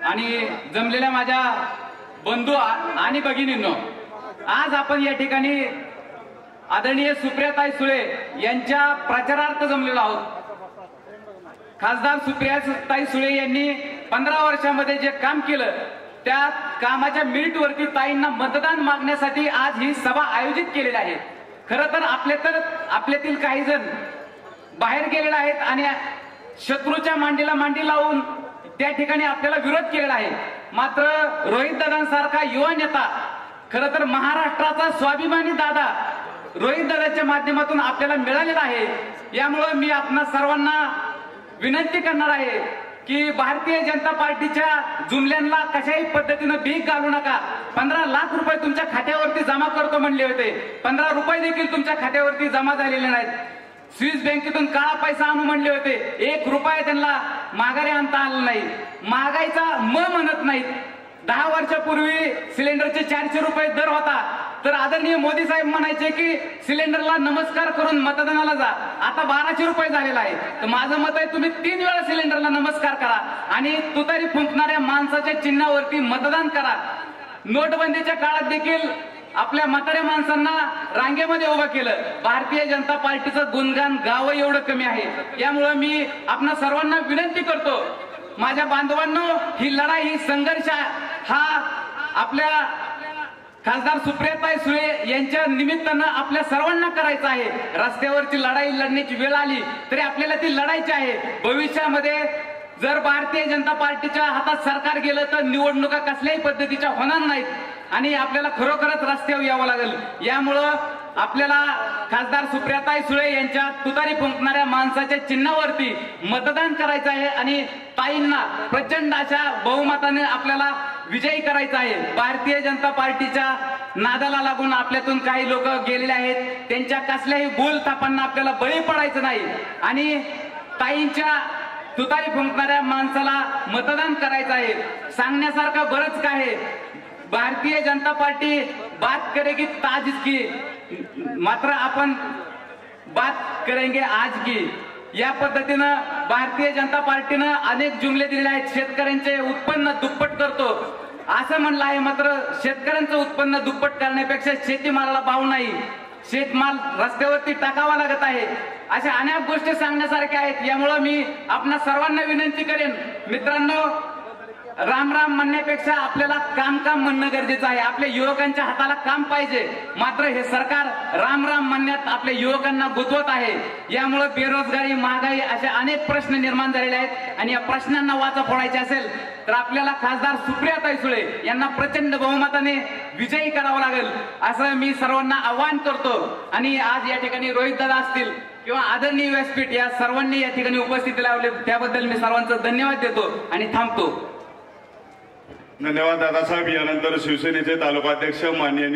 आणि जमलेल्या माझ्या बंधू आणि भगिनींनो, आज आपण या ठिकाणी आदरणीय सुप्रियाताई सुळे यांच्या प्रचारार्थ जमलेलो आहोत। खासदार सुप्रियाताई सुळे यांनी 15 वर्षांमध्ये जे काम केलं त्या कामाच्या मेरिटवरती ताईंना मतदान मागण्यासाठी आज ही सभा आयोजित केलेली आहे। खरं तर आपल्यातील काही जण बाहेर गेलेले आहेत आणि शत्रूच्या मांडीला मांडी लावून त्या ठिकाणी आपल्याला विरोध केलेला आहे। मात्र रोहित दादांसारखा युवा नेता, खरं तर महाराष्ट्राचा स्वाभिमानी दादा रोहित दादाच्या माध्यमातून आपल्याला मिळालेला आहे। यामुळे मी आपणा सर्वांना विनंती करणार आहे की भारतीय जनता पार्टीच्या जुमल्यांना कशाही पद्धतीने भीक घालू नका। 15 लाख रुपये तुमच्या खात्यावरती जमा करतो म्हणले होते, 15 रुपये देखील तुमच्या खात्यावरती जमा झालेले नाहीत। स्विस बँकेतून काळा पैसा आणू म्हणले होते, 1 रुपया त्यांना माघारी आणता आला नाही। महागाईचा म्हणत नाहीत। 10 वर्षापूर्वी सिलेंडरचे 400 रुपये दर होता, तर आदरणीय मोदी साहेब म्हणायचे की सिलेंडरला नमस्कार करून मतदानाला जा। आता 1200 रुपये झालेला आहे। तर माझं मत आहे तुम्ही 3 वेळा सिलेंडरला नमस्कार करा आणि तुतारी फुंकणाऱ्या माणसाच्या चिन्हावरती मतदान करा। नोटबंदीच्या काळात देखील आपल्या म्हाताऱ्या माणसांना रांगेमध्ये उभं केलं। भारतीय जनता पार्टीचं गुणगान गावं एवढं कमी आहे। यामुळे मी आपणा सर्वांना विनंती करतो, माझ्या बांधवांनो, ही लढाई, ही संघर्ष हा आपल्या खासदार सुप्रियाताई सुळे यांच्या निमित्तानं आपल्या सर्वांना करायचं आहे। रस्त्यावरची लढाई लढण्याची वेळ आली तरी आपल्याला ती लढायची आहे। भविष्यामध्ये जर भारतीय जनता पार्टीच्या हातात सरकार गेलं तर निवडणुका कसल्याही पद्धतीच्या होणार नाहीत आणि आपल्याला खरोखरच रस्त्यावर यावं लागेल। यामुळं आपल्याला खासदार सुप्रियाताई सुळे यांच्या तुतारी फुंकणाऱ्या माणसाच्या चिन्हावरती मतदान करायचं आहे आणि ताईंना प्रचंड अशा बहुमताने आपल्याला विजयी करायचं आहे। भारतीय जनता पार्टीच्या नादाला लागून आपल्यातून काही लोक गेलेले आहेत, त्यांच्या कसल्याही बोलथापांना आपल्याला बळी पडायचं नाही आणि ताईंच्या तुतारी फुंकणाऱ्या माणसाला मतदान करायचं आहे। सांगण्यासारखं बरंच काय आहे। भारतीय जनता पार्टी बात करेगी ताज की, मात्र आपण बात करेंगे आज की। या पद्धतीनं भारतीय जनता पार्टीनं अनेक जुमले दिलेले आहेत। शेतकऱ्यांचे उत्पन्न दुप्पट करतो असं म्हणलं आहे, मात्र शेतकऱ्यांचं उत्पन्न दुप्पट करण्यापेक्षा शेतीमालाला भाव नाही, शेतमाल रस्त्यावरती टाकावा लागत आहे। अशा अनेक गोष्टी सांगण्यासारख्या आहेत। यामुळे मी आपणा सर्वांना विनंती करेन, मित्रांनो, राम राम म्हणण्यापेक्षा आपल्याला काम काम म्हणणं गरजेचं आहे। आपल्या युवकांच्या हाताला काम पाहिजे, मात्र हे सरकार राम राम म्हणण्यात आपल्या युवकांना गुंतवत आहे। यामुळे बेरोजगारी, महागाई असे अनेक प्रश्न निर्माण झालेले आहेत आणि या प्रश्नांना वाचा फोडायचे असेल तर आपल्याला खासदार सुप्रियाताई सुळे यांना प्रचंड बहुमताने विजयी करावं लागेल असं मी सर्वांना आवाहन करतो। आणि आज या ठिकाणी रोहित दादा असतील किंवा आदरणीय व्यासपीठ या सर्वांनी या ठिकाणी उपस्थिती लावली, त्याबद्दल मी सर्वांचं धन्यवाद देतो आणि थांबतो। धन्यवाद दादासाहेब। यानंतर शिवसेनेचे तालुकाध्यक्ष माननीय